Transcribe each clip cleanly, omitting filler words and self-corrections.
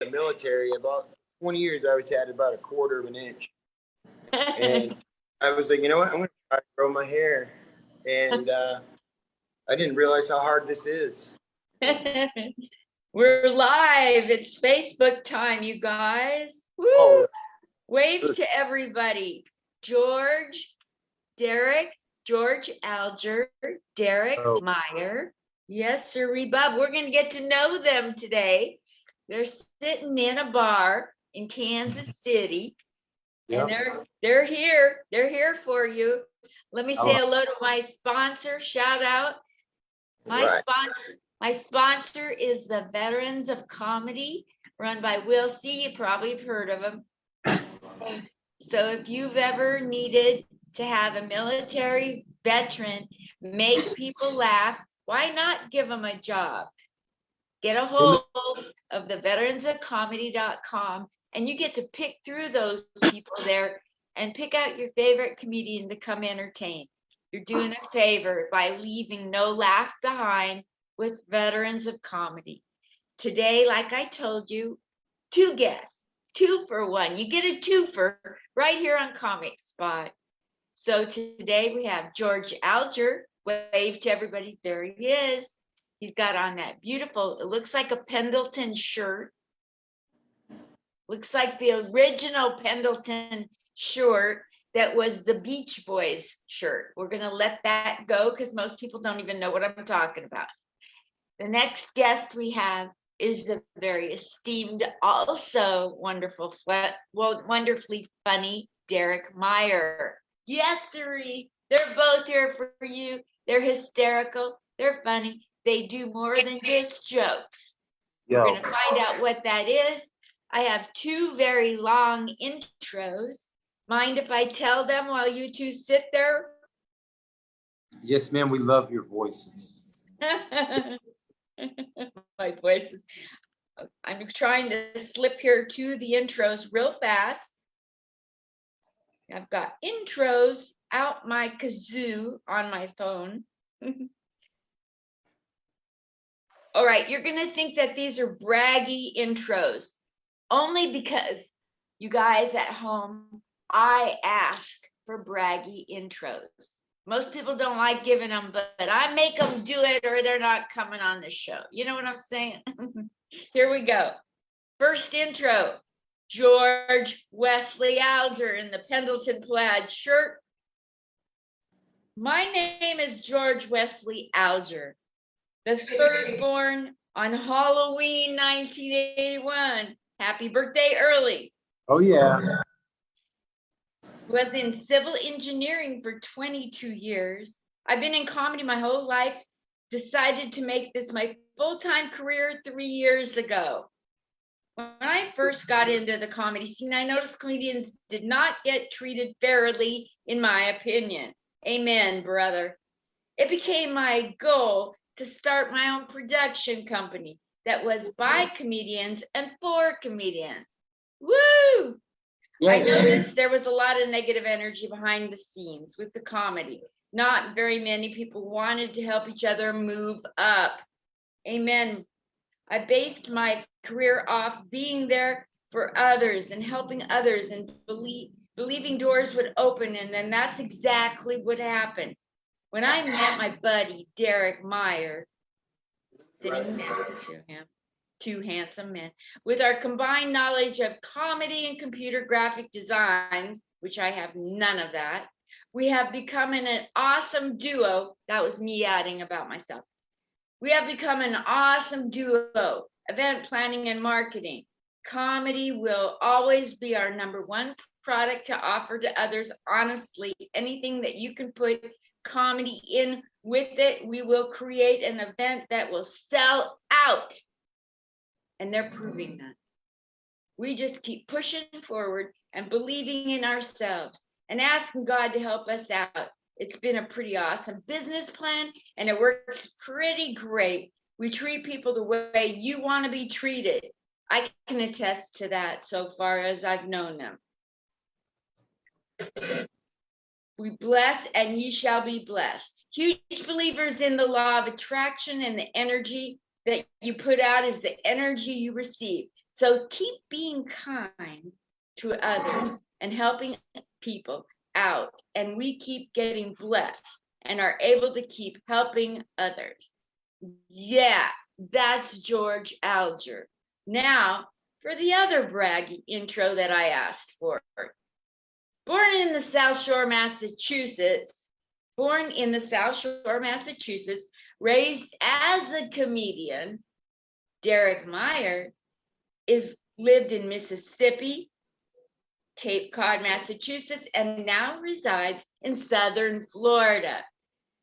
the military, about 20 years, I always had about a quarter of an inch. And I was like, you know what? I'm going to try to grow my hair. And I didn't realize how hard this is. We're live. It's Facebook time, you guys. Woo! Oh. Wave to everybody. George, Derek, George Alger, Derek Meyer. Yes, sir, Bob. We're going to get to know them today. They're sitting in a bar in Kansas City, and they're here. They're here for you. Let me say hello to my sponsor. Shout out. My sponsor is the Veterans of Comedy, run by Will C. You probably have heard of him. So if you've ever needed to have a military veteran make people laugh, why not give them a job? Get a hold of the veteransofcomedy.com, and you get to pick through those people there and pick out your favorite comedian to come entertain. You're doing a favor by leaving no laugh behind with Veterans of Comedy. Today, like I told you, 2 guests, 2 for 1. You get a 2-fer right here on Comic Spot. So today we have George Alger. Wave to everybody. There he is. He's got on that beautiful, it looks like a Pendleton shirt. Looks like the original Pendleton shirt that was the Beach Boys shirt. We're going to let that go because most people don't even know what I'm talking about. The next guest we have is the very esteemed, also wonderfully funny Derek Meyer. Yes, sirree. They're both here for you. They're hysterical. They're funny. They do more than just jokes. We're going to find out what that is. I have 2 very long intros. Mind if I tell them while you 2 sit there? Yes, ma'am. We love your voices. My voices. I'm trying to slip here to the intros real fast. I've got intros out my kazoo on my phone. All right, you're going to think that these are braggy intros, only because you guys at home, I ask for braggy intros. Most people don't like giving them, but I make them do it or they're not coming on the show. You know what I'm saying? Here we go. First intro, George Wesley Alger in the Pendleton plaid shirt. My name is George Wesley Alger, the 3rd born on Halloween 1981. Happy birthday early. Oh, yeah. Was in civil engineering for 22 years. I've been in comedy my whole life. Decided to make this my full-time career 3 years ago. When I first got into the comedy scene, I noticed comedians did not get treated fairly, in my opinion. Amen, brother. It became my goal to start my own production company that was by comedians and for comedians. Woo! I noticed there was a lot of negative energy behind the scenes with the comedy. Not very many people wanted to help each other move up. Amen. I based my career off being there for others and helping others and believing doors would open. And then that's exactly what happened. When I met my buddy, Derek Meyer, sitting next to him, 2 handsome men, with our combined knowledge of comedy and computer graphic designs, which I have none of that, we have become an awesome duo. That was me adding about myself. We have become an awesome duo, event planning and marketing. Comedy will always be our #1 product to offer to others. Honestly, anything that you can put comedy in with it, we will create an event that will sell out. And they're proving that. We just keep pushing forward and believing in ourselves and asking God to help us out. It's been a pretty awesome business plan and it works pretty great. We treat people the way you want to be treated. I can attest to that so far as I've known them. We bless and ye shall be blessed. Huge believers in the law of attraction, and the energy that you put out is the energy you receive. So keep being kind to others and helping people out, and we keep getting blessed and are able to keep helping others. Yeah, that's George Alger. Now, for the other braggy intro that I asked for. Born in the South Shore, Massachusetts, raised as a comedian, Derek Meyer lived in Mississippi, Cape Cod, Massachusetts, and now resides in Southern Florida.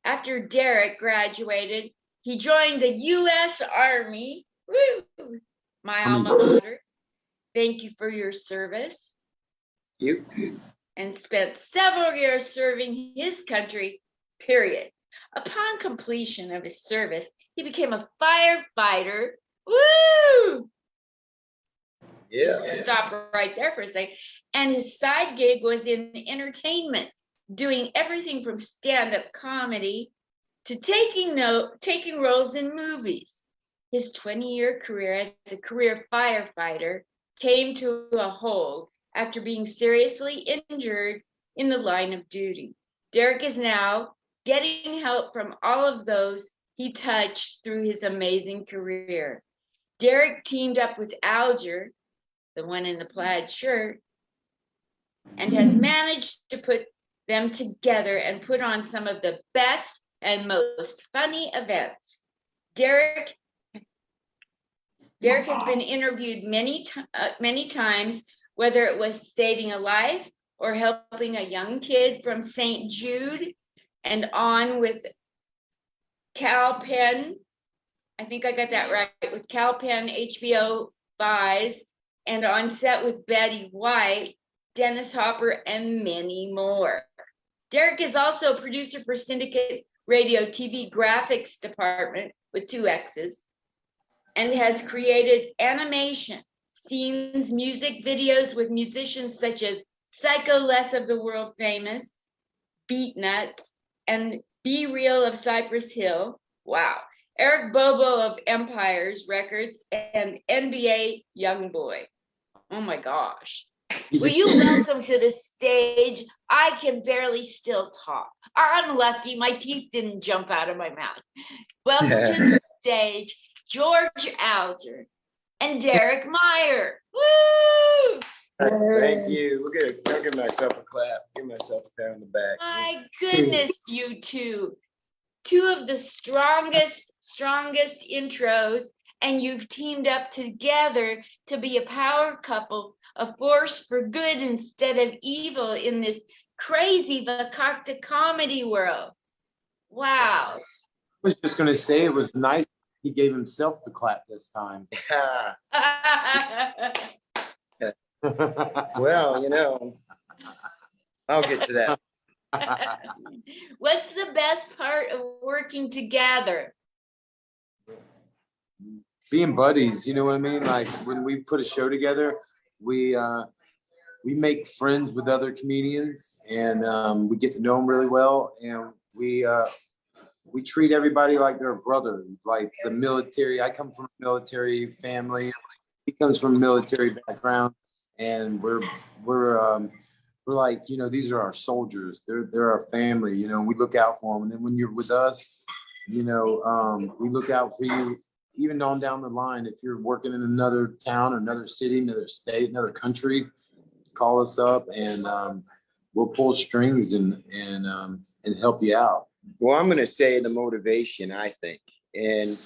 After Derek graduated, he joined the U.S. Army, woo, my alma mater. Thank you for your service. You. And spent several years serving his country, period. Upon completion of his service, he became a firefighter. Woo! Yeah. Stop right there for a second. And his side gig was in entertainment, doing everything from stand-up comedy to taking roles in movies. His 20-year career as a career firefighter came to a halt after being seriously injured in the line of duty. Derek is now getting help from all of those he touched through his amazing career. Derek teamed up with Alger, the one in the plaid shirt, and has managed to put them together and put on some of the best and most funny events. Derek has been interviewed many times, whether it was saving a life or helping a young kid from St. Jude, and on with Cal Penn. I think I got that right, with Cal Penn, HBO Buys, and on set with Betty White, Dennis Hopper, and many more. Derek is also a producer for Syndicate Radio TV Graphics Department with 2 X's, and has created animation, scenes, music videos with musicians such as Psycho Les of the world famous Beat Nuts and Be Real of Cypress Hill. Wow. Eric Bobo of Empires Records and NBA Youngboy. Oh my gosh. Will you welcome to the stage? I can barely still talk. I'm lucky my teeth didn't jump out of my mouth. Welcome to the stage, George Alger and Derek Meyer. Woo! Thank you. I'll give myself a clap. Give myself a pat on the back. My goodness, you two. 2 of the strongest intros, and you've teamed up together to be a power couple, a force for good instead of evil in this crazy Vakakta comedy world. Wow. I was just going to say it was nice he gave himself the clap this time. Well, I'll get to that. What's the best part of working together? Being buddies, you know what I mean? Like when we put a show together, we make friends with other comedians, and we get to know them really well, and we treat everybody like they're a brother, like the military. I come from a military family. He comes from a military background, and we're like, these are our soldiers. They're our family. We look out for them. And then when you're with us, we look out for you, even on down the line. If you're working in another town, another city, another state, another country, call us up, and we'll pull strings and help you out. Well, I'm going to say the motivation, I think, and,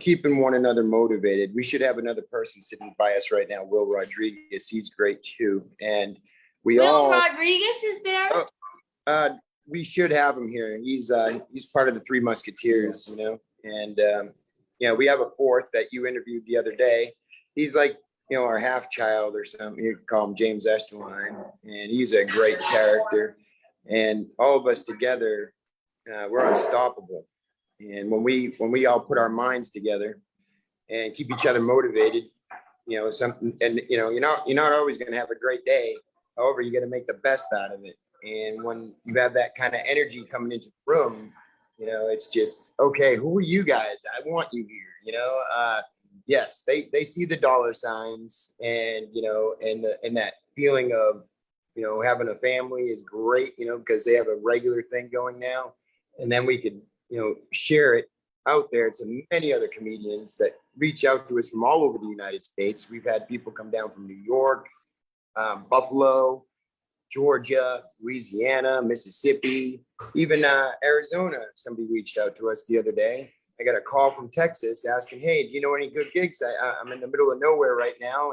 keeping one another motivated. We should have another person sitting by us right now, Will Rodriguez. He's great too. And Will Rodriguez is there? We should have him here. He's part of the Three Musketeers, and we have a 4th that you interviewed the other day. He's like, our half child or something. You could call him James Esterline, and he's a great character. And all of us together, we're unstoppable. And when we all put our minds together and keep each other motivated, something, and you're not always going to have a great day. However, you got to make the best out of it. And when you have that kind of energy coming into the room, it's just, okay, who are you guys? I want you here. yes, they see the dollar signs, and and that feeling of having a family is great, because they have a regular thing going now, and then we could share it out there to many other comedians that reach out to us from all over the United States. We've had people come down from New York, Buffalo, Georgia, Louisiana, Mississippi, even Arizona. Somebody reached out to us the other day. I got a call from Texas asking, "Hey, do you know any good gigs? I'm in the middle of nowhere right now,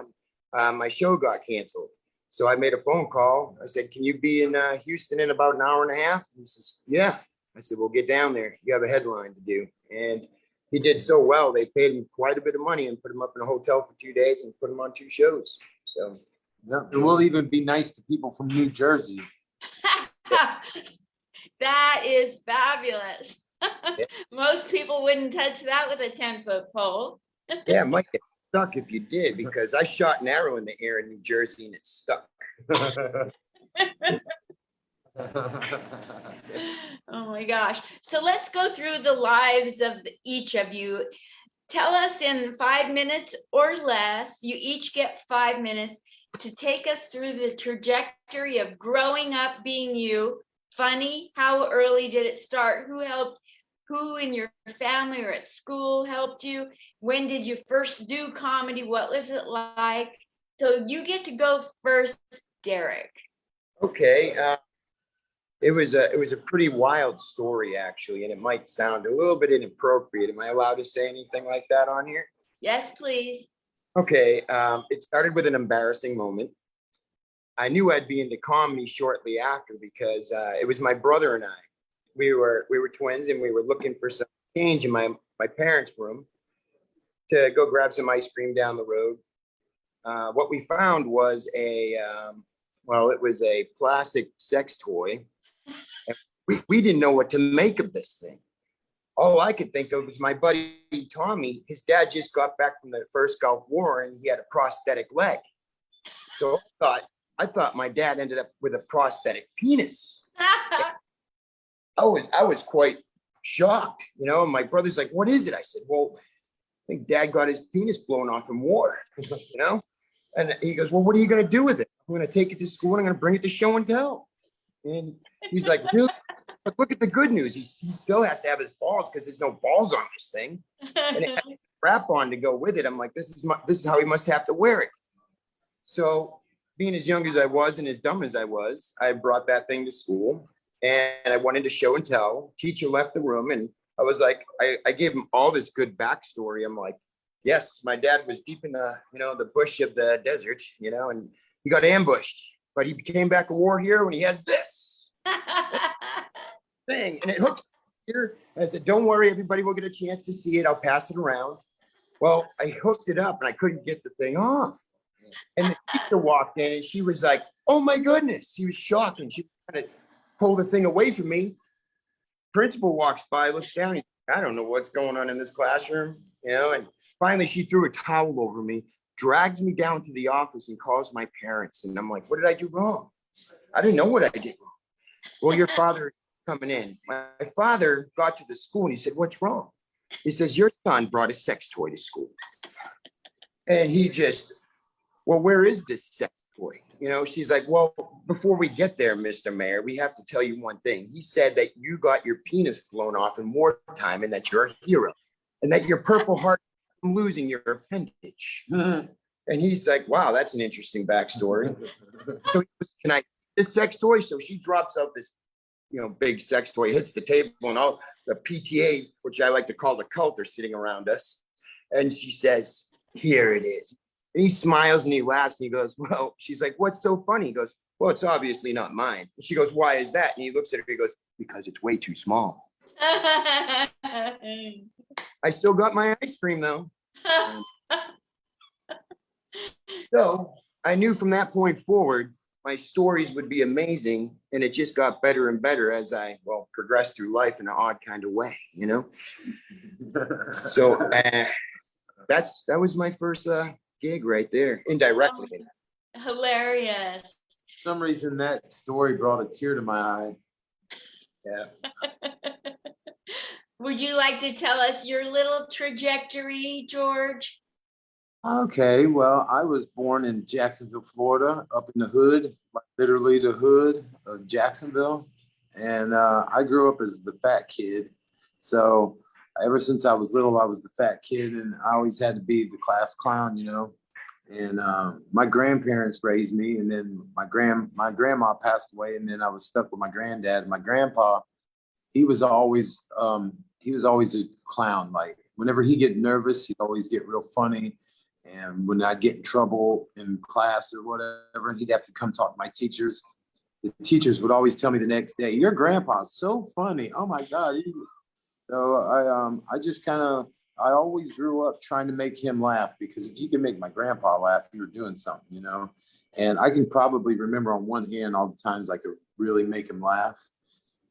and my show got canceled." So I made a phone call. I said, "Can you be in Houston in about an hour and a half?" He says, "Yeah." I said, "Well, get down there. You have a headline to do." And he did so well, they paid him quite a bit of money and put him up in a hotel for 2 days and put him on 2 shows. So yeah, and we'll even be nice to people from New Jersey. That is fabulous. Yeah. Most people wouldn't touch that with a 10-foot pole. Yeah, it might get stuck if you did, because I shot an arrow in the air in New Jersey and it stuck. Oh my gosh. So let's go through the lives of each of you. Tell us in 5 minutes or less, you each get 5 minutes to take us through the trajectory of growing up being you. Funny, how early did it start? Who helped? Who in your family or at school helped you? When did you first do comedy? What was it like? So you get to go first, Derek. Okay. It was a pretty wild story, actually, and it might sound a little bit inappropriate. Am I allowed to say anything like that on here? Yes, please. Okay. It started with an embarrassing moment. I knew I'd be into comedy shortly after, because it was my brother and I. We were twins, and we were looking for some change in my parents' room to go grab some ice cream down the road. What we found was it was a plastic sex toy. And we didn't know what to make of this thing. All I could think of was my buddy Tommy. His dad just got back from the first Gulf War, and he had a prosthetic leg. So I thought my dad ended up with a prosthetic penis. I was quite shocked, and my brother's like, "What is it?" I said, "Well, I think Dad got his penis blown off in war," And he goes, "Well, what are you going to do with it?" "I'm going to take it to school and I'm going to bring it to show and tell." And he's like, "Really?" But look at the good news. He still has to have his balls, because there's no balls on this thing. And it has a strap on to go with it. I'm like, this is how he must have to wear it. So being as young as I was and as dumb as I was, I brought that thing to school, and I wanted to show and tell. Teacher left the room, and I was like, I gave him all this good backstory. I'm like, yes, my dad was deep in the bush of the desert, and he got ambushed, but he came back a war hero, and he has this thing, and it hooks here. And I said, "Don't worry, everybody will get a chance to see it. I'll pass it around." Well, I hooked it up, and I couldn't get the thing off. And the teacher walked in, and she was like, "Oh my goodness!" She was shocked, and she kind of pulled the thing away from me. Principal walks by, looks down. I don't know what's going on in this classroom, And finally, she threw a towel over me, drags me down to the office, and calls my parents. And I'm like, "What did I do wrong?" "I didn't know what I did wrong." "Well, your father is coming in." My father got to the school, and he said, "What's wrong?" He says, "Your son brought a sex toy to school." And he just, "Well, where is this sex toy?" She's like, "Well, before we get there, Mr. Mayor, we have to tell you one thing. He said that you got your penis blown off in wartime, and that you're a hero, and that your Purple Heart from losing your appendage." And he's like, "Wow, that's an interesting backstory." So he goes, "Can I get this sex toy?" So she drops out this, big sex toy, hits the table, and all the PTA, which I like to call the cult, are sitting around us. And she says, "Here it is." And he smiles and he laughs and he goes, "Well," she's like, "What's so funny?" He goes, "Well, it's obviously not mine." And she goes, "Why is that?" And he looks at her, he goes, "Because it's way too small." I still got my ice cream though. So I knew from that point forward, my stories would be amazing. And it just got better and better as I, progressed through life in an odd kind of way, So that was my first gig right there, indirectly. Hilarious. For some reason, that story brought a tear to my eye. Yeah. Would you like to tell us your little trajectory, George? Okay, well, I was born in Jacksonville, Florida, up in the hood, like literally the hood of Jacksonville. And I grew up as the fat kid. So ever since I was little, I was the fat kid, and I always had to be the class clown, you know. And my grandparents raised me, and then my grandma passed away, and then I was stuck with my granddad. My grandpa, he was always a clown. Like whenever he get nervous, he'd always get real funny. And when I'd get in trouble in class or whatever, and he'd have to come talk to my teachers, the teachers would always tell me the next day, "Your grandpa's so funny. Oh my God." So I just kind of, I always grew up trying to make him laugh, because if you can make my grandpa laugh, you were doing something, you know. And I can probably remember on one hand all the times I could really make him laugh.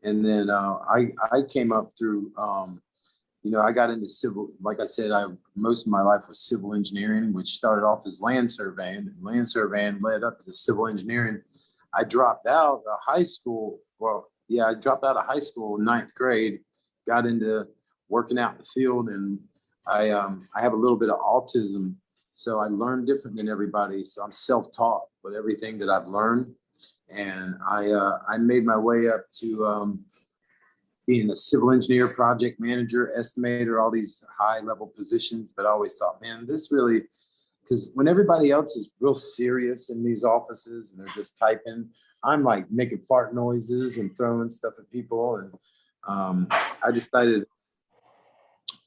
And then I came up through, you know, I got into civil, like I said, most of my life was civil engineering, which started off as land surveying. Land surveying led up to civil engineering. I dropped out of high school. Well, yeah, I dropped out of high school in ninth grade, got into working out in the field, and I have a little bit of autism, so I learn different than everybody. So I'm self-taught with everything that I've learned, and I made my way up to being a civil engineer, project manager, estimator, all these high level positions. But I always thought, man, this really, because when everybody else is real serious in these offices and they're just typing, I'm like making fart noises and throwing stuff at people. And I decided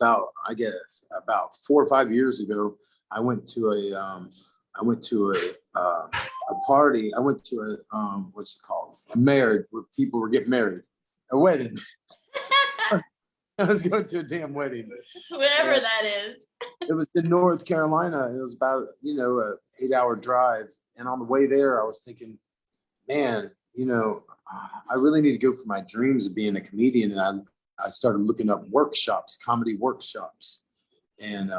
I guess about 4 or 5 years ago, I went to a party. I went to what's it called? A marriage, where people were getting married, a wedding. I was going to a damn wedding. Whatever that is. It was in North Carolina. It was about, you know, a 8-hour drive. And on the way there, I was thinking, man, you know, I really need to go for my dreams of being a comedian. And I started looking up workshops, comedy workshops. And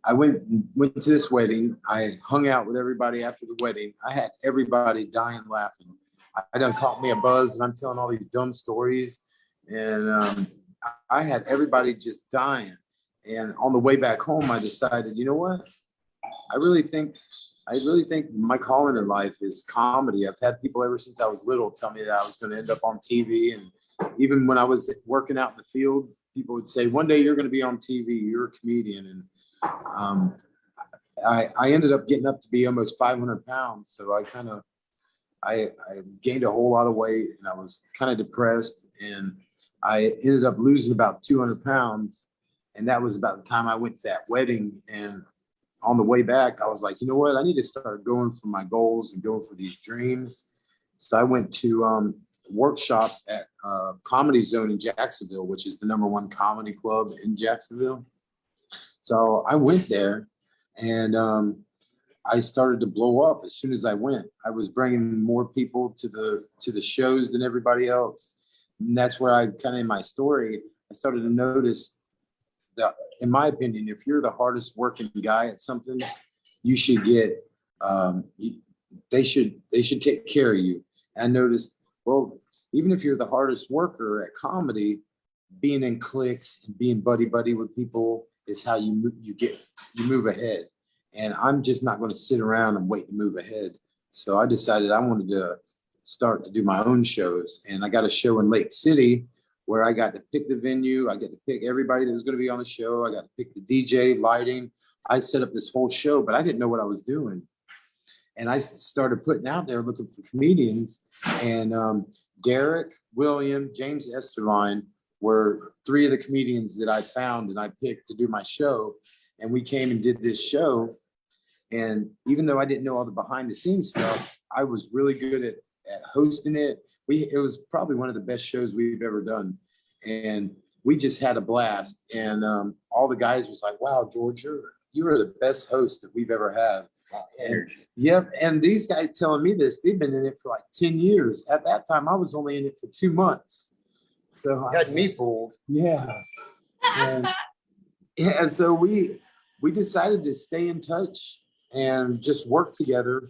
I went to this wedding. I hung out with everybody after the wedding. I had everybody dying laughing. I done caught me a buzz, and I'm telling all these dumb stories. And I had everybody just dying. And on the way back home, I decided, you know what? I really think my calling in life is comedy. I've had people ever since I was little tell me that I was going to end up on TV. And even when I was working out in the field, people would say, one day you're going to be on TV, you're a comedian. And I ended up getting up to be almost 500 pounds. So I gained a whole lot of weight, and I was kind of depressed, and I ended up losing about 200 pounds. And that was about the time I went to that wedding. And on the way back, I was like, you know what? I need to start going for my goals and going for these dreams. So I went to workshop at Comedy Zone in Jacksonville, which is the #1 comedy club in Jacksonville. So I went there, and I started to blow up as soon as I went. I was bringing more people to the shows than everybody else. And that's where I kind of, in my story, I started to notice that, in my opinion, if you're the hardest working guy at something, you should get, they should take care of you. And I noticed, well, even if you're the hardest worker at comedy, being in cliques and being buddy with people is how you move ahead. And I'm just not going to sit around and wait to move ahead. So I decided I wanted to start to do my own shows. And I got a show in Lake City where I got to pick the venue. I get to pick everybody that was going to be on the show. I got to pick the DJ, lighting. I set up this whole show, but I didn't know what I was doing. And I started putting out there looking for comedians. And Derek, William, James Esterline were 3 of the comedians that I found and I picked to do my show. And we came and did this show. And even though I didn't know all the behind the scenes stuff, I was really good at hosting it. It was probably one of the best shows we've ever done. And we just had a blast. And all the guys was like, wow, George, you are the best host that we've ever had. And, yep. And these guys telling me this, they've been in it for like 10 years. At that time, I was only in it for 2 months. So That's me fooled. Yeah. And, yeah. So we decided to stay in touch and just work together.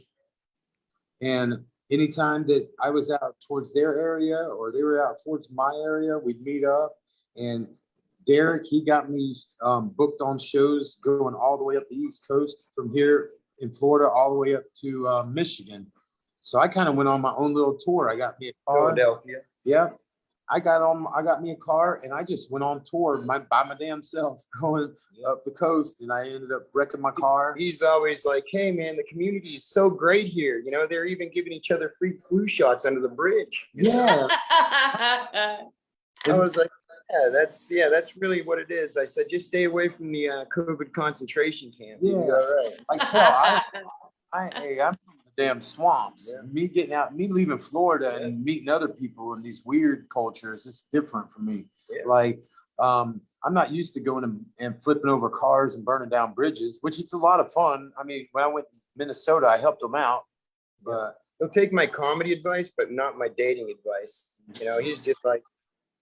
And anytime that I was out towards their area or they were out towards my area, we'd meet up. And Derek, he got me booked on shows going all the way up the East Coast from here in Florida all the way up to Michigan. So I kind of went on my own little tour. I got me a car. Philadelphia. Yeah. I got me a car and I just went on tour by my damn self going up the coast, and I ended up wrecking my car. He's always like, hey man, the community is so great here. You know, they're even giving each other free flu shots under the bridge. Yeah. I was like, that's really what it is. I said, just stay away from the COVID concentration camp. Yeah. You'll be all right. Like, hell, I'm from the damn swamps. Yeah. Me leaving Florida and meeting other people in these weird cultures, it's different for me. Yeah. Like, I'm not used to going and flipping over cars and burning down bridges, which it's a lot of fun. I mean, when I went to Minnesota, I helped them out, but He'll take my comedy advice, but not my dating advice. You know, he's just like,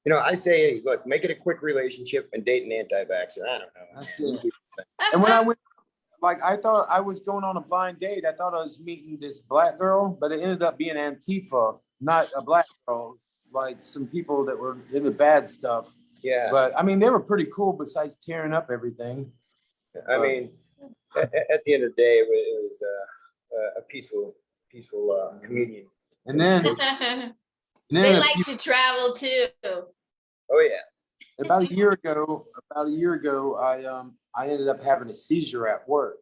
you know, I say, hey, look, make it a quick relationship and date an anti-vaxxer. I don't know. that's it. And when I went, like, I thought I was going on a blind date. I thought I was meeting this black girl, but it ended up being Antifa, not a black girl. Like some people that were into bad stuff. Yeah. But I mean, they were pretty cool besides tearing up everything. I mean, at the end of the day, it was a peaceful comedian. And then, They like to travel too. Oh yeah. about a year ago, I ended up having a seizure at work,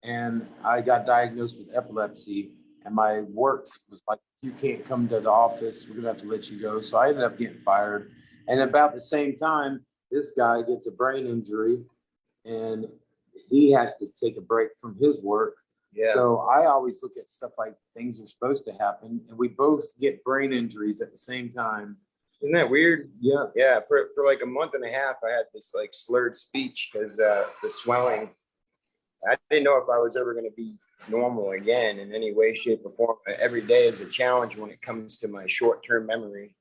and I got diagnosed with epilepsy. And my work was like, you can't come to the office. We're gonna have to let you go. So I ended up getting fired. And about the same time, this guy gets a brain injury, and he has to take a break from his work. Yeah. So I always look at stuff like things are supposed to happen, and we both get brain injuries at the same time. Isn't that weird? Yeah. Yeah. For like a month and a half, I had this like slurred speech because the swelling. I didn't know if I was ever going to be normal again in any way, shape, or form. Every day is a challenge when it comes to my short-term memory.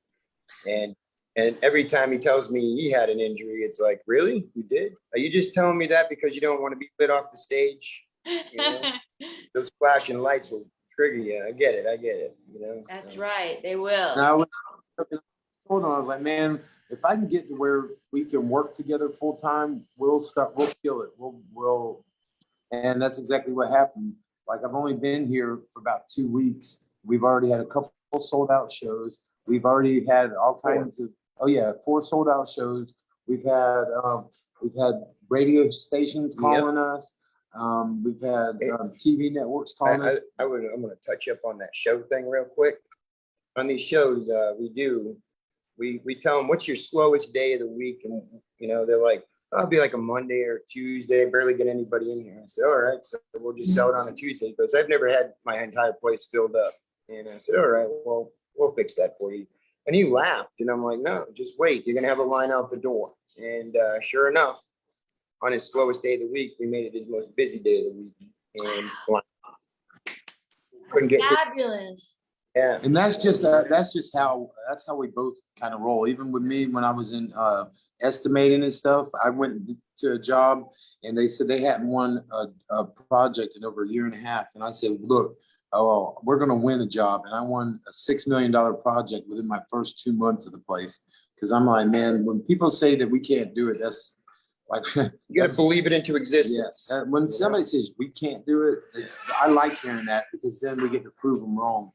And every time he tells me he had an injury, it's like, really? You did? Are you just telling me that because you don't want to be lit off the stage? You know? Those flashing lights will trigger you. I get it. You know. That's so. right. They will. Now, I told him, I was like, man, if I can get to where we can work together full time, we'll kill it. We'll, and that's exactly what happened. Like, I've only been here for about 2 weeks. We've already had a couple sold out shows. We've already had all kinds of, 4 sold out shows. We've had radio stations calling us. We've had TV networks calling us. I'm going to touch up on that show thing real quick. On these shows, we tell them, what's your slowest day of the week? And, you know, they're like, oh, it'll be like a Monday or Tuesday. Barely get anybody in here. I said, all right, so we'll just sell it on a Tuesday, because I've never had my entire place filled up. And I said, all right, well, we'll fix that for you. And he laughed, and I'm like, no, just wait. You're going to have a line out the door. And sure enough, on his slowest day of the week, we made it his most busy day of the week. And couldn't get Fabulous. Yeah. And that's how we both kind of roll. Even with me, when I was in estimating and stuff, I went to a job and they said they hadn't won a project in over a year and a half. And I said, look, we're going to win a job. And I won a $6 million project within my first 2 months of the place. Because I'm like, man, when people say that we can't do it, that's like, you got to believe it into existence. Yes. When somebody says we can't do it, I like hearing that, because then we get to prove them wrong.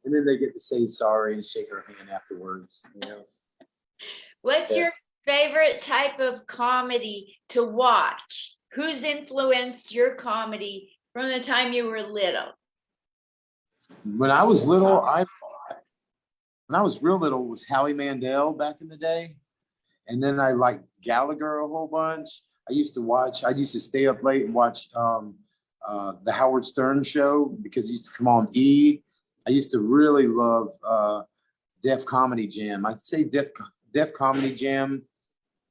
And then they get to say sorry and shake our hand afterwards. You know? What's your favorite type of comedy to watch? Who's influenced your comedy from the time you were little? When I was little, when I was real little, it was Howie Mandel back in the day. And then I liked Gallagher a whole bunch. I used to stay up late and watch the Howard Stern show, because it used to come on E! I used to really love Def Comedy Jam. I'd say Def Comedy Jam,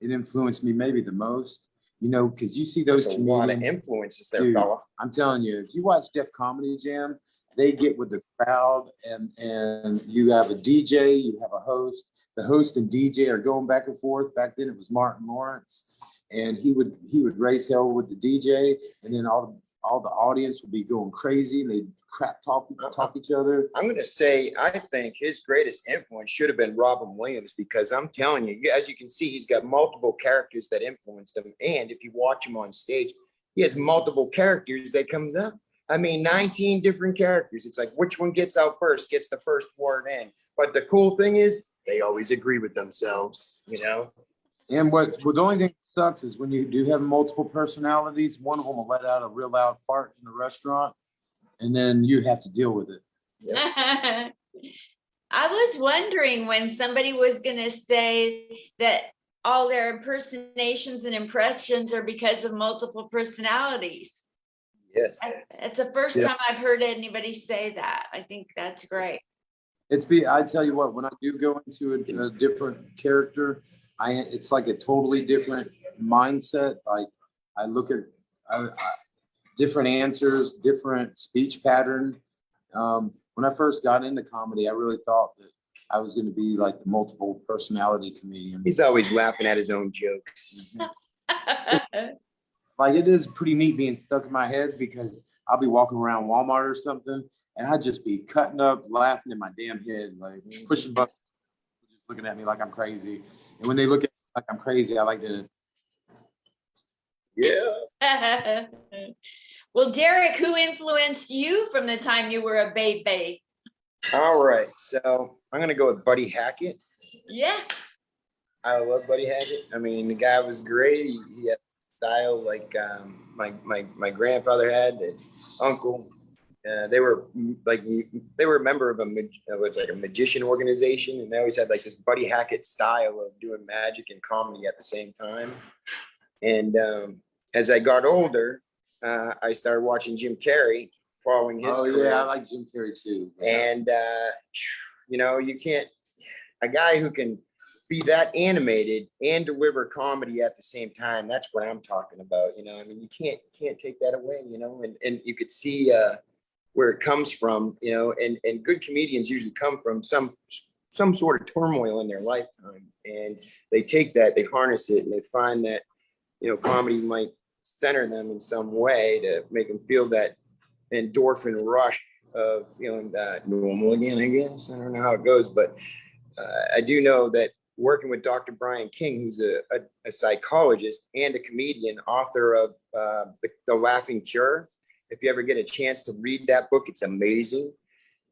it influenced me maybe the most, you know, because you see those comedians. A lot of influences there, dude, fella. I'm telling you, if you watch Def Comedy Jam, they get with the crowd, and you have a DJ, you have a host. The host and DJ are going back and forth. Back then it was Martin Lawrence, and he would raise hell with the DJ, and then all all the audience would be going crazy and they crap talk each other. I'm going to say, I think his greatest influence should have been Robin Williams, because I'm telling you, as you can see, he's got multiple characters that influenced him. And if you watch him on stage, he has multiple characters that comes up. I mean, 19 different characters. It's like, which one gets out first, gets the first word in. But the cool thing is, they always agree with themselves, you know? And the only thing that sucks is when you do have multiple personalities, one of them will let out a real loud fart in the restaurant, and then you have to deal with it. I was wondering when somebody was going to say that all their impersonations and impressions are because of multiple personalities. Yes. It's the first time I've heard anybody say that. I think that's great. I tell you what, when I do go into a different character, it's like a totally different mindset. Like I look at different answers, different speech pattern. When I first got into comedy, I really thought that I was going to be like the multiple personality comedian. He's always laughing at his own jokes. Like it is pretty neat being stuck in my head, because I'll be walking around Walmart or something and I'd just be cutting up, laughing in my damn head, like pushing buttons, just looking at me like I'm crazy. And when they look at me like I'm crazy, I like to. Yeah. Well, Derek, who influenced you from the time you were a baby? All right. So I'm going to go with Buddy Hackett. Yeah. I love Buddy Hackett. I mean, the guy was great. He had style like my grandfather had, and uncle. They were a member of a magician organization, and they always had like this Buddy Hackett style of doing magic and comedy at the same time. And as I got older, I started watching Jim Carrey, following his career. Yeah, I like Jim Carrey too. And you can't, a guy who can be that animated and deliver comedy at the same time. That's what I'm talking about. I mean, you can't take that away. And you could see where it comes from. And good comedians usually come from some sort of turmoil in their lifetime, and they take that, they harness it, and they find that comedy might center them in some way to make them feel that endorphin rush of feeling normal again, I guess. I don't know how it goes, but I do know that working with Dr. Brian King, who's a psychologist and a comedian, author of The Laughing Cure. If you ever get a chance to read that book, it's amazing.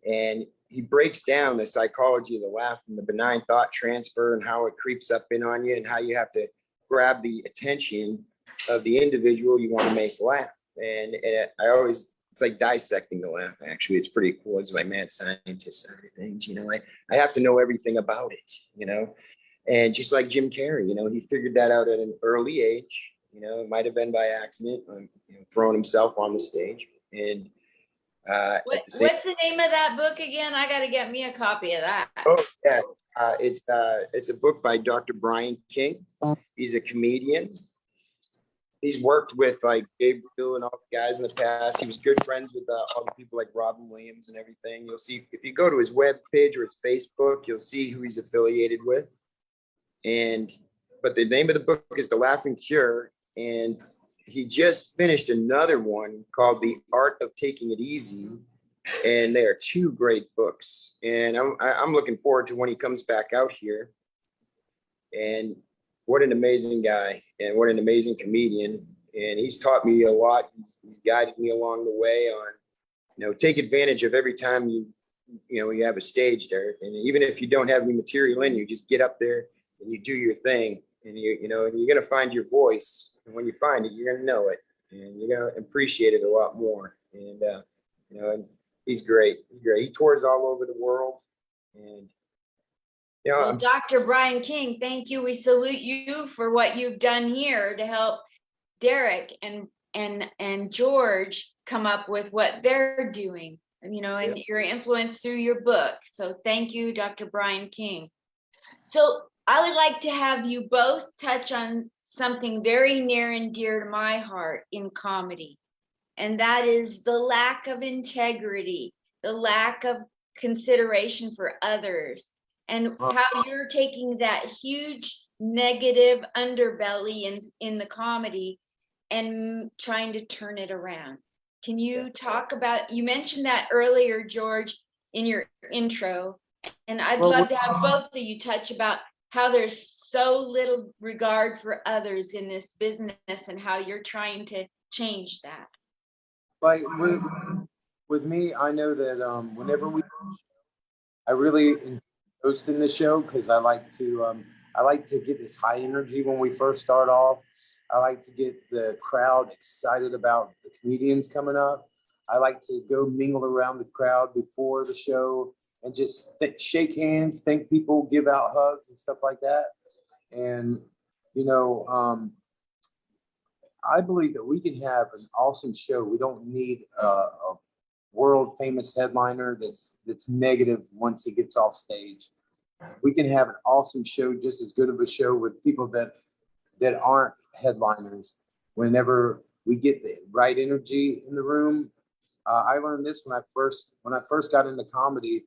And he breaks down the psychology of the laugh and the benign thought transfer and how it creeps up in on you and how you have to grab the attention of the individual you want to make laugh. And it's like dissecting the laugh. Actually, it's pretty cool. It's my mad scientist side of things. I have to know everything about it, and just like Jim Carrey, he figured that out at an early age. It might've been by accident, throwing himself on the stage. And what's the name of that book again? I got to get me a copy of that. Oh yeah. It's a book by Dr. Brian King. He's a comedian. He's worked with like Gabriel and all the guys in the past. He was good friends with all the people like Robin Williams and everything. You'll see if you go to his web page or his Facebook, you'll see who he's affiliated with. But the name of the book is The Laughing Cure, and he just finished another one called The Art of Taking It Easy. And they are two great books. And I'm looking forward to when he comes back out here. And what an amazing guy, and what an amazing comedian. And he's taught me a lot. He's guided me along the way on, take advantage of every time you have a stage there. And even if you don't have any material in you, just get up there and you do your thing. And and you're going to find your voice. And when you find it, you're going to know it, and you're going to appreciate it a lot more. And, and he's great. He's great. He tours all over the world. And well, Dr. Brian King, thank you. We salute you for what you've done here to help Derek and George come up with what they're doing, and your influence through your book. So thank you, Dr. Brian King. So I would like to have you both touch on something very near and dear to my heart in comedy, and that is the lack of integrity, the lack of consideration for others, and how you're taking that huge negative underbelly in the comedy and trying to turn it around. Can you talk about, you mentioned that earlier, George, in your intro, and I'd love to have both of you touch about how there's so little regard for others in this business and how you're trying to change that. Like with me, I know that whenever I really enjoy hosting the show because I like to get this high energy when we first start off. I like to get the crowd excited about the comedians coming up. I like to go mingle around the crowd before the show and just shake hands, thank people, give out hugs and stuff like that. And you know, I believe that we can have an awesome show. We don't need a world famous headliner that's negative once he gets off stage. We can have an awesome show, just as good of a show with people that aren't headliners. Whenever we get the right energy in the room, I learned this when I first got into comedy.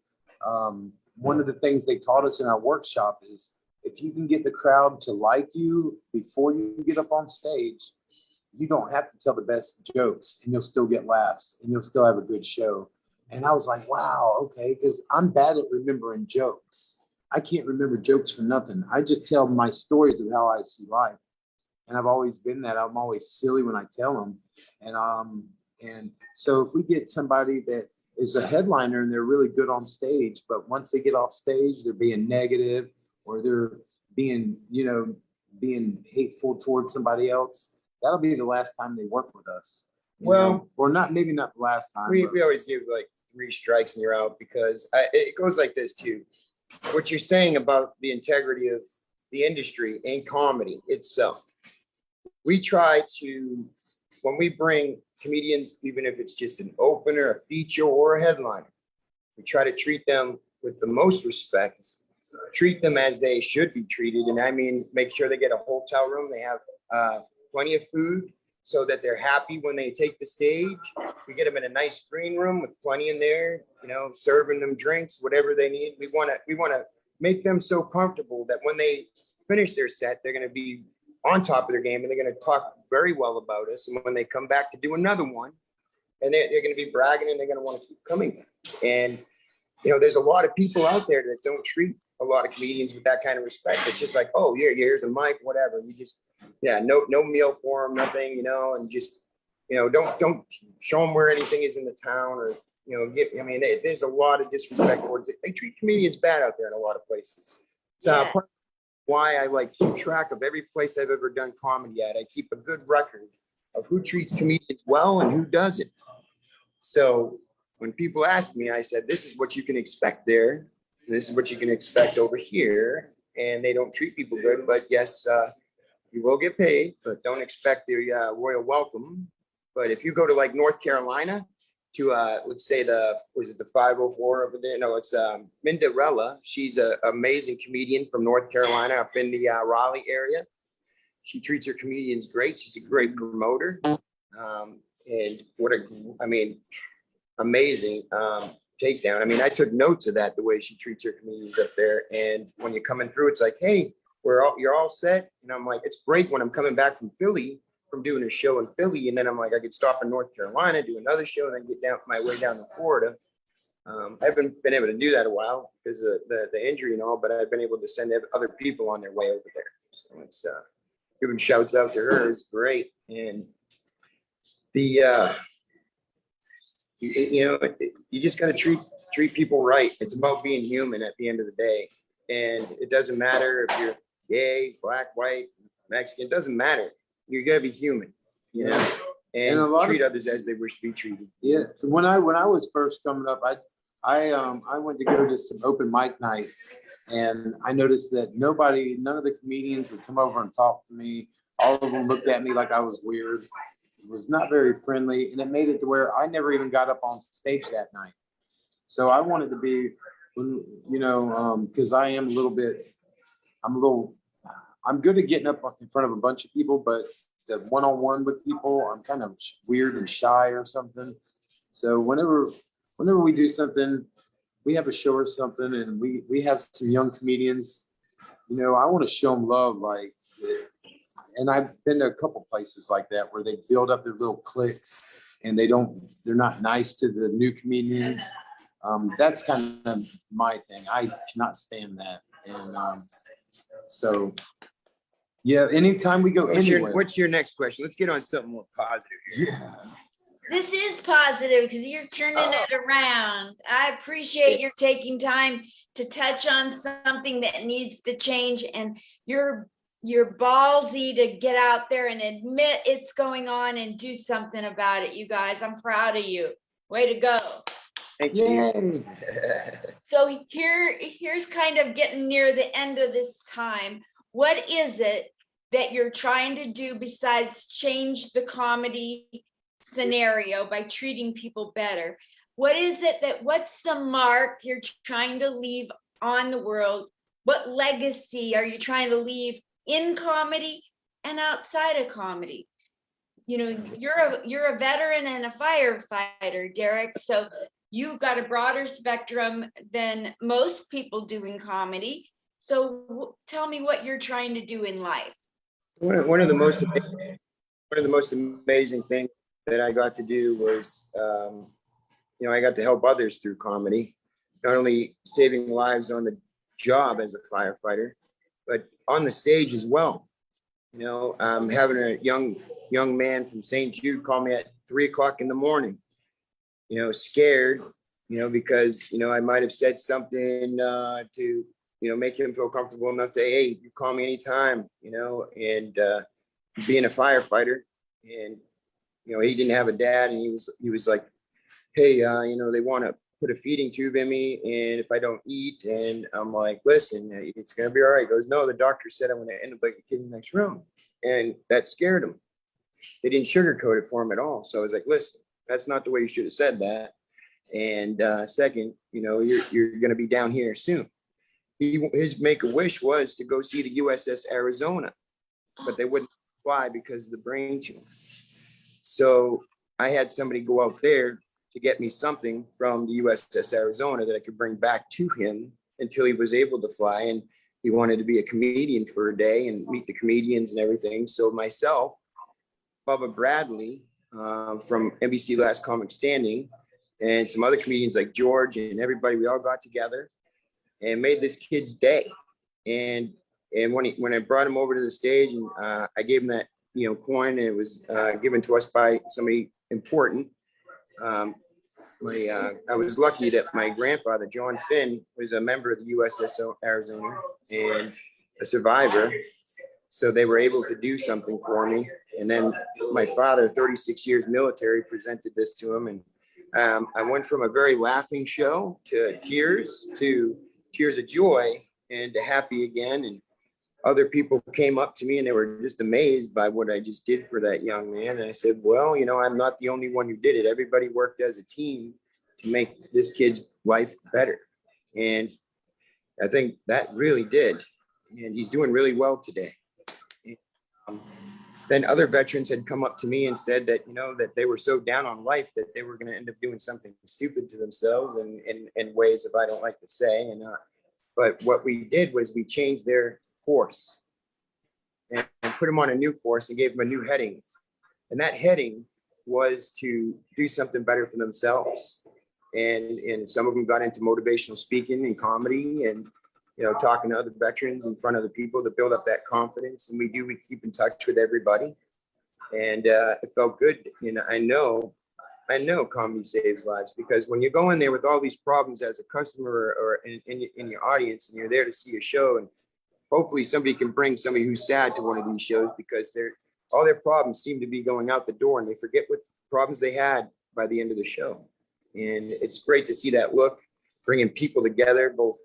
One of the things they taught us in our workshop is if you can get the crowd to like you before you get up on stage, you don't have to tell the best jokes and you'll still get laughs and you'll still have a good show. And I was like, wow, okay, because I'm bad at remembering jokes. I can't remember jokes for nothing. I just tell my stories of how I see life. And I've always been that. I'm always silly when I tell them. And so if we get somebody that is a headliner and they're really good on stage, but once they get off stage, they're being negative or they're being hateful towards somebody else, that'll be the last time they work with us. Well, or maybe not the last time. We always give like 3 strikes and you're out because it goes like this too. What you're saying about the integrity of the industry and comedy itself. We try to, when we bring comedians, even if it's just an opener, a feature, or a headliner, we try to treat them with the most respect, treat them as they should be treated. And I mean, make sure they get a hotel room, they have plenty of food so that they're happy when they take the stage. We get them in a nice green room with plenty in there, serving them drinks, whatever they need. We want to make them so comfortable that when they finish their set, they're going to be on top of their game and they're going to talk very well about us. And when they come back to do another one, and they're going to be bragging and they're going to want to keep coming. And, there's a lot of people out there that don't treat a lot of comedians with that kind of respect. It's just like, oh, here's a mic, whatever. You just, no meal for them, nothing, and just, don't show them where anything is in the town or, there's a lot of disrespect towards it. They treat comedians bad out there in a lot of places. It's part of why I keep track of every place I've ever done comedy at. I keep a good record of who treats comedians well and who doesn't. So when people ask me, I said, this is what you can expect there. This is what you can expect over here. And they don't treat people good, but yes, you will get paid, but don't expect the royal welcome. But if you go to North Carolina to, let's say was it the 504 over there? No, it's Minderella. She's an amazing comedian from North Carolina up in the Raleigh area. She treats her comedians great. She's a great promoter. And amazing takedown. I took notes of that, the way she treats her comedians up there. And when you're coming through, it's like, hey, you're all set. And I'm like, it's great when I'm coming back from Philly, from doing a show in Philly. And then I'm like, I could stop in North Carolina, do another show, and then get down my way down to Florida. I haven't been able to do that a while because of the injury and all, but I've been able to send other people on their way over there. So it's giving shouts out to her is great. And you just got to treat people right. It's about being human at the end of the day. And it doesn't matter if you're gay, black, white, Mexican, it doesn't matter. You got to be human, and treat others as they wish to be treated. Yeah. When I was first coming up, I went to go to some open mic nights and I noticed that none of the comedians would come over and talk to me. All of them looked at me like I was weird. It was not very friendly, and it made it to where I never even got up on stage that night. So I wanted to be, because I'm good at getting up in front of a bunch of people, but the one-on-one with people, I'm kind of weird and shy or something. So whenever we do something, we have a show or something, and we have some young comedians, I want to show them love, and I've been to a couple places like that where they build up their little cliques and they're not nice to the new comedians. That's kind of my thing. I cannot stand that. And so, yeah, anytime we go anywhere. What's your next question? Let's get on something more positive here. Yeah. This is positive because you're turning it around. I appreciate your taking time to touch on something that needs to change, and you're ballsy to get out there and admit it's going on and do something about it, you guys. I'm proud of you. Way to go. Thank you. So here's kind of getting near the end of this time. What is it that you're trying to do besides change the comedy scenario by treating people better? What is it what's the mark you're trying to leave on the world? What legacy are you trying to leave in comedy and outside of comedy? You know, you're a veteran and a firefighter, Derek, so you've got a broader spectrum than most people do in comedy. So tell me what you're trying to do in life. One of the most amazing things that I got to do was, I got to help others through comedy, not only saving lives on the job as a firefighter, but on the stage as well. Having a young man from St. Jude call me at 3:00 in the morning, scared, because, I might have said something to, make him feel comfortable enough to, hey, you call me anytime, and being a firefighter, and, he didn't have a dad, and he was like, hey, they want to put a feeding tube in me, and if I don't eat, and I'm like, listen, it's going to be all right. He goes, no, the doctor said I'm going to end up like a kid in the next room. And that scared him. They didn't sugarcoat it for him at all. So I was like, listen, that's not the way you should have said that. And second, you're going to be down here soon. His make-a-wish was to go see the USS Arizona, but they wouldn't fly because of the brain tumor. So I had somebody go out there to get me something from the USS Arizona that I could bring back to him until he was able to fly. And he wanted to be a comedian for a day and meet the comedians and everything. So myself, Bubba Bradley from NBC Last Comic Standing, and some other comedians like George and everybody, we all got together and made this kid's day. And when I brought him over to the stage, and I gave him that coin, and it was given to us by somebody important. I was lucky that my grandfather, John Finn, was a member of the USS Arizona and a survivor. So they were able to do something for me. And then my father, 36 years military, presented this to him. And I went from a very laughing show to tears of joy and to happy again. And other people came up to me and they were just amazed by what I just did for that young man. And I said, well, I'm not the only one who did it. Everybody worked as a team to make this kid's life better. And I think that really did. And he's doing really well today. Then other veterans had come up to me and said that, that they were so down on life that they were going to end up doing something stupid to themselves in ways that I don't like to say. But what we did was we changed their course and put them on a new course and gave them a new heading. And that heading was to do something better for themselves. And some of them got into motivational speaking and comedy and, talking to other veterans in front of the people to build up that confidence. And we keep in touch with everybody. And it felt good. I know comedy saves lives, because when you go in there with all these problems as a customer or in your audience, and you're there to see a show, and hopefully somebody can bring somebody who's sad to one of these shows, because all their problems seem to be going out the door and they forget what problems they had by the end of the show. And it's great to see that look, bringing people together, both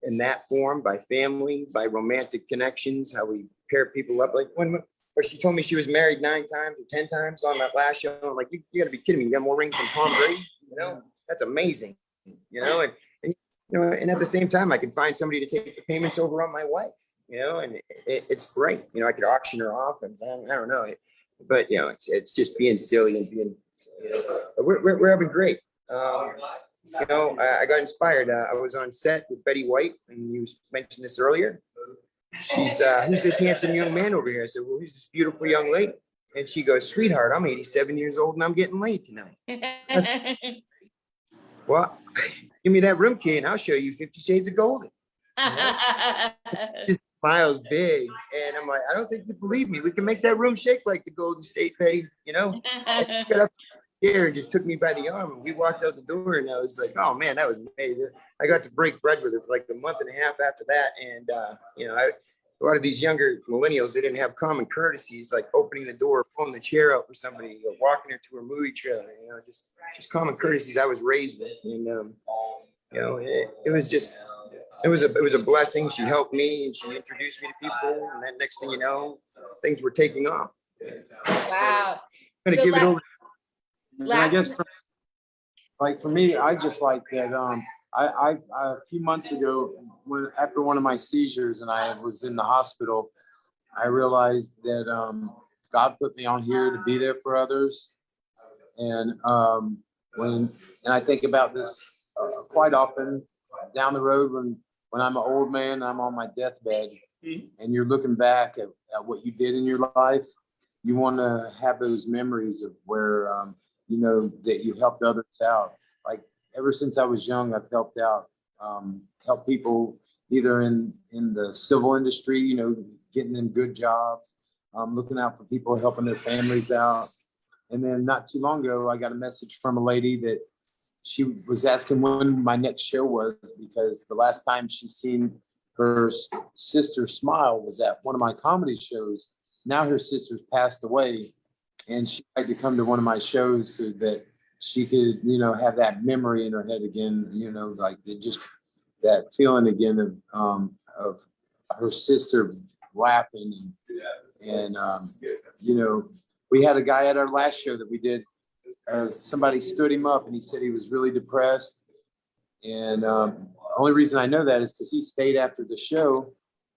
in that form, by family, by romantic connections, how we pair people up. Like when she told me she was married 9 times or 10 times on that last show, I'm like, you gotta be kidding me. You got more rings than Tom Brady? That's amazing. And at the same time, I could find somebody to take the payments over on my wife, and it's great. I could auction her off, and I don't know. But, it's just being silly and being, we're having great. I got inspired. I was on set with Betty White, and you mentioned this earlier. She's, who's this handsome young man over here? I said, well, he's this beautiful young lady. And she goes, sweetheart, I'm 87 years old and I'm getting laid tonight. Well, give me that room key and I'll show you 50 Shades of Golden. Just smiles big. And I'm like, I don't think you believe me. We can make that room shake like the Golden State Bay, you know? And she got up there and just took me by the arm and we walked out the door and I was like, oh man, that was amazing. I got to break bread with her for like a month and a half after that. And, you know, a lot of these younger millennials, they didn't have common courtesies like opening the door, pulling the chair out for somebody, or walking her to her movie trailer, you know, just common courtesies I was raised with. And, you know, it was just, it was a blessing. She helped me and she introduced me to people. And then next thing you know, things were taking off. Wow. I'm going to give it over. And I guess for me, I just like that. I a few months ago, after one of my seizures and I was in the hospital, I realized that God put me on here to be there for others. And I think about this quite often down the road when I'm an old man, I'm on my deathbed, and you're looking back at what you did in your life. You want to have those memories of where you know that you helped others out. Like ever since I was young, I've helped people either in the civil industry, you know, getting them good jobs, looking out for people, helping their families out. And then not too long ago, I got a message from a lady that she was asking when my next show was, because the last time she seen her sister smile was at one of my comedy shows. Now her sister's passed away, and she had to come to one of my shows so that she could, you know, have that memory in her head again, you know, like just that feeling again of her sister laughing. And you know, we had a guy at our last show that we did. Somebody stood him up and he said he was really depressed. And the only reason I know that is because he stayed after the show,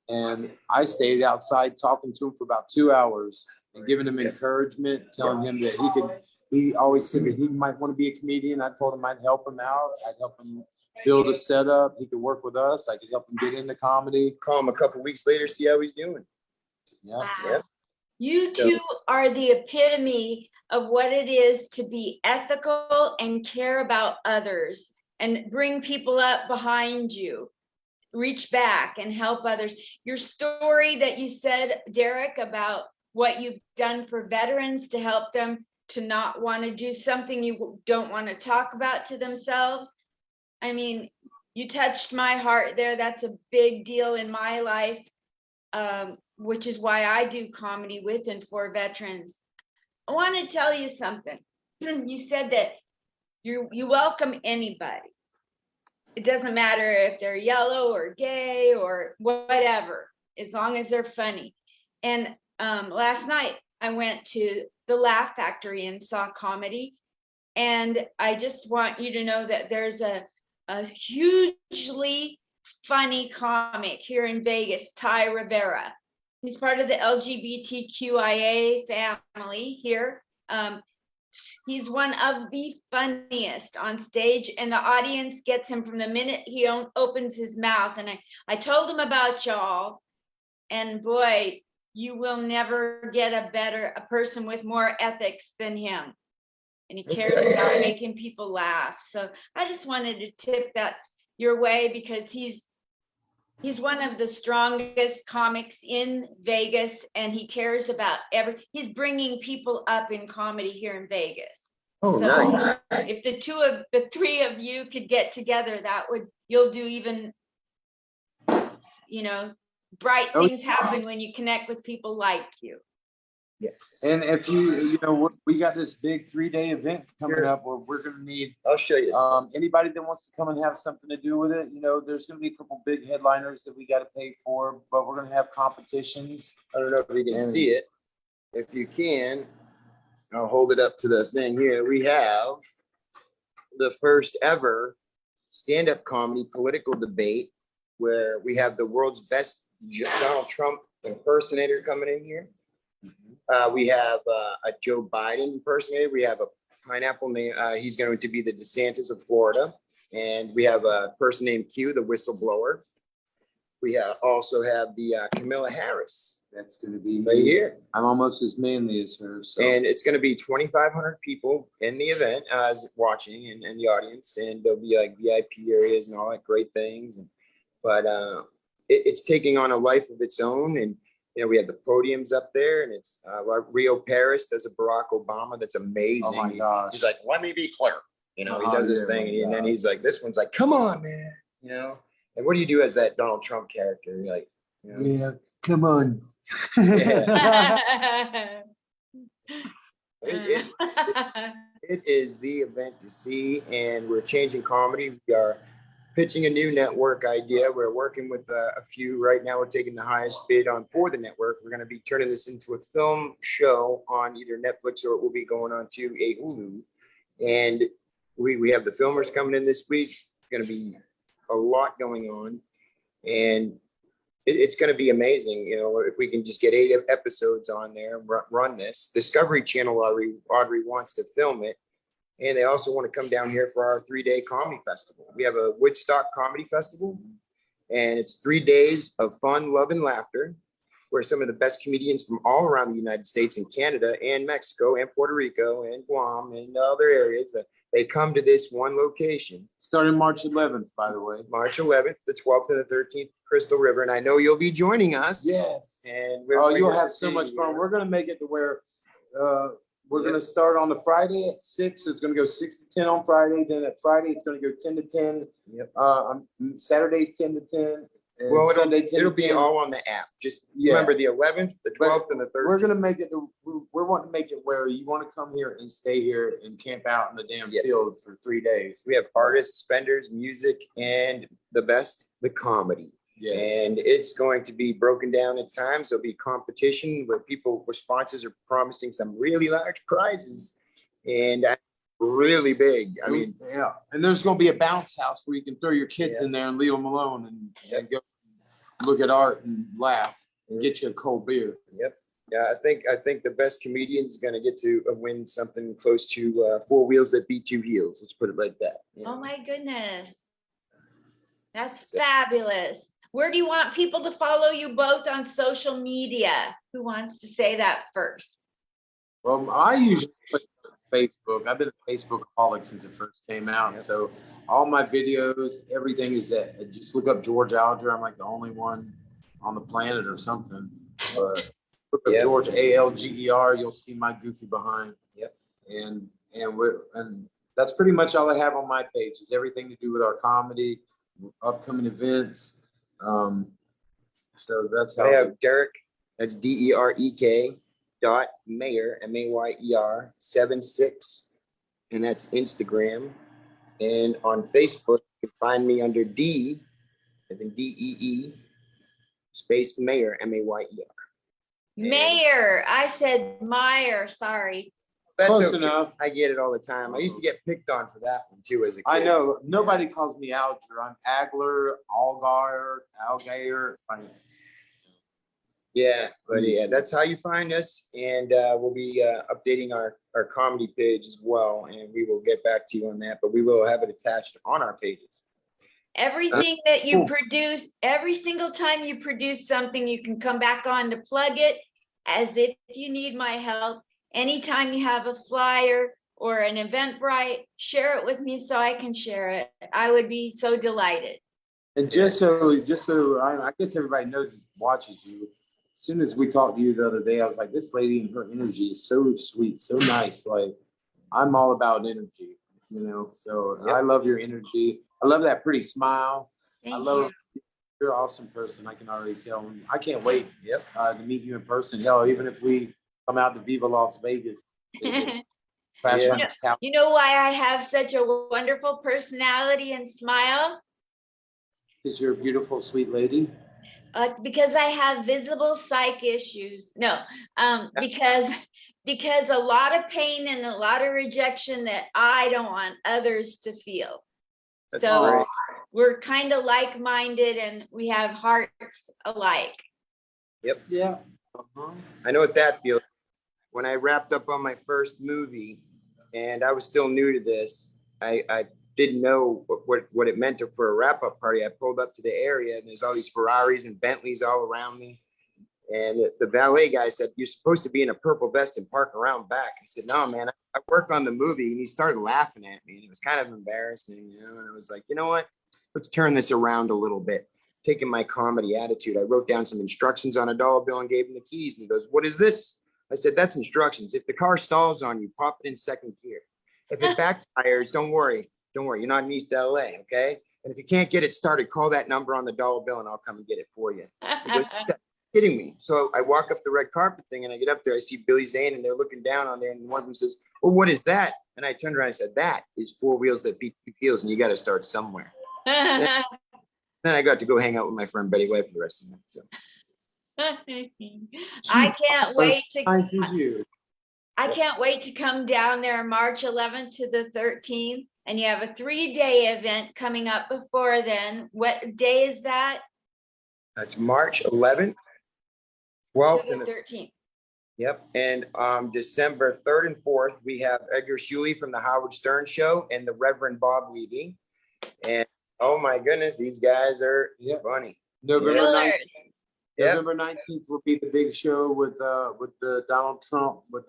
and I stayed outside talking to him for about 2 hours and giving him encouragement, telling him that he always said that he might want to be a comedian. I told him I'd help him out. I'd help him build a setup. He could work with us. I could help him get into comedy. Call him a couple weeks later, see how he's doing. Yeah. Wow. Yeah. You two are the epitome of what it is to be ethical and care about others and bring people up behind you, reach back and help others. Your story that you said, Derek, about what you've done for veterans to help them to not want to do something you don't want to talk about to themselves. I mean, you touched my heart there. That's a big deal in my life, which is why I do comedy with and for veterans. I want to tell you something. You said that you welcome anybody. It doesn't matter if they're yellow or gay or whatever, as long as they're funny. And last night I went to the Laugh Factory and saw comedy. And I just want you to know that there's a hugely funny comic here in Vegas, Ty Rivera. He's part of the LGBTQIA family here. He's one of the funniest on stage, and the audience gets him from the minute he opens his mouth. And I told him about y'all, and boy, you will never get a person with more ethics than him. And he cares about making people laugh. So I just wanted to tip that your way, because he's one of the strongest comics in Vegas, and he cares about he's bringing people up in comedy here in Vegas. Oh, so nice. If the three of you could get together, you'll do even, you know, bright things happen when you connect with people like you. Yes. And if you know, we got this big 3-day event coming up where we're going to need, I'll show you. Anybody that wants to come and have something to do with it. You know, there's going to be a couple big headliners that we got to pay for, but we're going to have competitions. I don't know if you can see it. If you can, I'll hold it up to the thing here. We have the first ever stand-up comedy political debate where we have the world's best Donald Trump impersonator coming in here. We have a Joe Biden impersonator. We have a pineapple name. He's going to be the DeSantis of Florida. And we have a person named Q, the whistleblower. We also have the Camilla Harris That's going to be right me. here. I'm almost as manly as her. So. And it's going to be 2,500 people in the event watching and the audience. And there'll be like VIP areas and all that great things. But it's taking on a life of its own. And, you know, we have the podiums up there, and it's Rio Paris does a Barack Obama that's amazing. Oh my gosh. He's like, let me be clear. You know, he Oh, does this yeah, thing, and then God. he's like, this one's like, come on, man. You know, and what do you do as that Donald Trump character? You're like, you know, Yeah, come on. it is the event to see, and we're changing comedy. We are pitching a new network idea. We're working with a few right now. We're taking the highest bid on for the network. We're going to be turning this into a film show on either Netflix, or it will be going on to a Hulu. And we have the filmers coming in this week. It's going to be a lot going on, and it's going to be amazing. You know, if we can just get 8 episodes on there and run this. Discovery Channel Audrey wants to film it, and they also want to come down here for our 3-day comedy festival. We have a Woodstock comedy festival, and it's 3 days of fun, love, and laughter, where some of the best comedians from all around the United States and Canada and Mexico and Puerto Rico and Guam and other areas, they come to this one location. Starting March 11th, by the way. March 11th, the 12th, and the 13th, Crystal River. And I know you'll be joining us. Yes. And you'll have so much fun. We're going to make it to where we're going to start on the Friday at 6. So it's going to go 6 to 10 on Friday. Then at Friday, it's going to go 10 to 10. Yep. Saturday's 10 to 10. Well, Sunday 10 it'll to be 10. all on the app. Just remember the 11th, the 12th, and the 13th. We're gonna make it. We're wanting to make it where you want to come here and stay here and camp out in the damn field for 3 days. We have artists, vendors, music, and the best, the comedy. Yes. And it's going to be broken down at times. There'll be competition where sponsors are promising some really large prizes, and really big. I mean, yeah. And there's going to be a bounce house where you can throw your kids in there and leave them alone and go look at art and laugh and get you a cold beer. Yep. Yeah, I think the best comedian is going to get to win something close to 4 wheels that beat 2 heels. Let's put it like that. Yeah. Oh my goodness. That's fabulous. Where do you want people to follow you both on social media? Who wants to say that first? Well, I usually put Facebook. I've been a Facebookaholic since it first came out. Yeah. So all my videos, everything is that. Just look up George Alger. I'm like the only one on the planet or something. But look up George Alger. You'll see my goofy behind. Yep. And that's pretty much all I have on my page. Is everything to do with our comedy, upcoming events. So that's how I have Derek. That's DEREK. Mayer MAYER 76, and that's Instagram. And on Facebook, you can find me under D, as in DEE space Mayer MAYER. Mayor. I said Meyer. Sorry. That's close okay. enough. I get it all the time. I used to get picked on for that one too as a kid. I know nobody calls me Alger. I'm Agler, Alger. Yeah, but yeah, that's how you find us, and we'll be updating our comedy page as well, and we will get back to you on that, but we will have it attached on our pages. Everything that you produce, every single time you produce something, you can come back on to plug it as if you need my help. Anytime you have a flyer or an Eventbrite, share it with me so I can share it. I would be so delighted. And just so I guess everybody knows, watches you. As soon as we talked to you the other day, I was like, this lady and her energy is so sweet, so nice. Like, I'm all about energy, you know. So I love your energy. I love that pretty smile. Thank you're an awesome person. I can already tell. I can't wait to meet you in person. Hell, even if we come out to Viva Las Vegas. you know why I have such a wonderful personality and smile? Because you're a beautiful, sweet lady. Because I have visible psych issues. No, because a lot of pain and a lot of rejection that I don't want others to feel. That's so great. We're kind of like-minded and we have hearts alike. Yep. Yeah. I know what that feels. When I wrapped up on my first movie and I was still new to this, I didn't know what it meant for a wrap-up party. I pulled up to the area and there's all these Ferraris and Bentleys all around me. And the valet guy said, "You're supposed to be in a purple vest and park around back." I said, "No, man, I work on the movie." And he started laughing at me and it was kind of embarrassing, you know? And I was like, you know what? Let's turn this around a little bit. Taking my comedy attitude, I wrote down some instructions on a dollar bill and gave him the keys. And he goes, "What is this?" I said, "That's instructions. If the car stalls on you, pop it in second gear. If it backfires, don't worry. Don't worry. You're not in East LA, okay? And if you can't get it started, call that number on the dollar bill and I'll come and get it for you." He goes, "You're kidding me." So I walk up the red carpet thing and I get up there. I see Billy Zane and they're looking down on there. And one of them says, "Well, what is that?" And I turned around and said, "That is four wheels that beat two wheels and you got to start somewhere." Then I got to go hang out with my friend Betty White for the rest of the night. So I can't wait to. Thank you. I can't wait to come down there March 11th to the 13th. And you have a 3-day event coming up before then. What day is that? that's March 11th, To 12th, the and 13th. yep. And December 3rd and 4th, we have Edgar Shuley from the Howard Stern Show and the Reverend Bob Levy. And oh my goodness, these guys are funny. November Killers. 19th. November 19th will be the big show with the Donald Trump with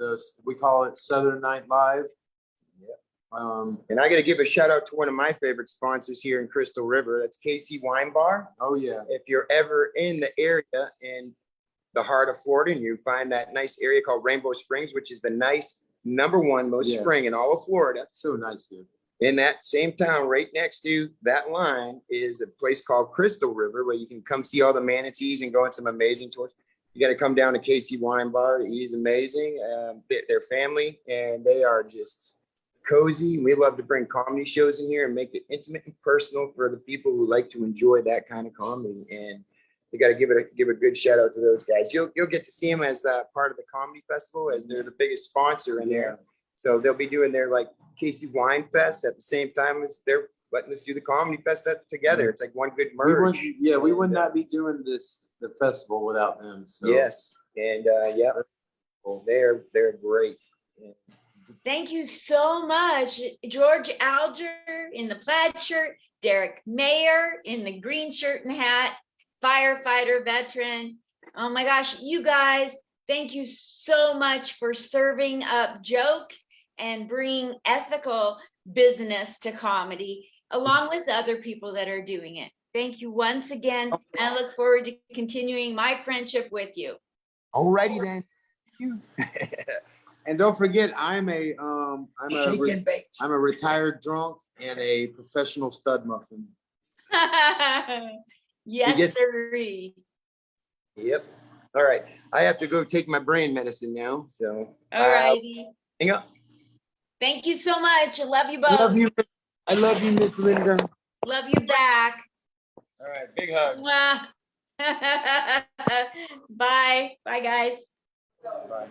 we call it Southern Night Live. And I got to give a shout out to one of my favorite sponsors here in Crystal River. That's KC Wine Bar. Oh yeah. If you're ever in the area in the heart of Florida and you find that nice area called Rainbow Springs, which is the nice #1 most spring in all of Florida. So nice, dude. In that same town, right next to that line, is a place called Crystal River where you can come see all the manatees and go on some amazing tours. You got to come down to KC Wine Bar. He's amazing. Their family, and they are just cozy. We love to bring comedy shows in here and make it intimate and personal for the people who like to enjoy that kind of comedy. And you got to give a good shout out to those guys. You'll get to see them as part of the comedy festival, as they're the biggest sponsor in there. So they'll be doing their like Casey Wine Fest at the same time as they're letting us do the comedy fest together. It's like one good merge. We would not be doing the festival without them. So. Yes, and they're great. Yeah. Thank you so much, George Alger in the plaid shirt, Derek Mayer in the green shirt and hat, firefighter veteran. Oh my gosh, you guys, thank you so much for serving up jokes and bringing ethical business to comedy, along with other people that are doing it. Thank you once again. And I look forward to continuing my friendship with you. Alrighty then. And don't forget, I'm a retired drunk and a professional stud muffin. Yes, sirree. Yep. All right. I have to go take my brain medicine now. So. All righty. Hang up. Thank you so much. I love you both. I love you, Miss Linda. Love you back. All right. Big hugs. Bye. Bye, guys. Bye.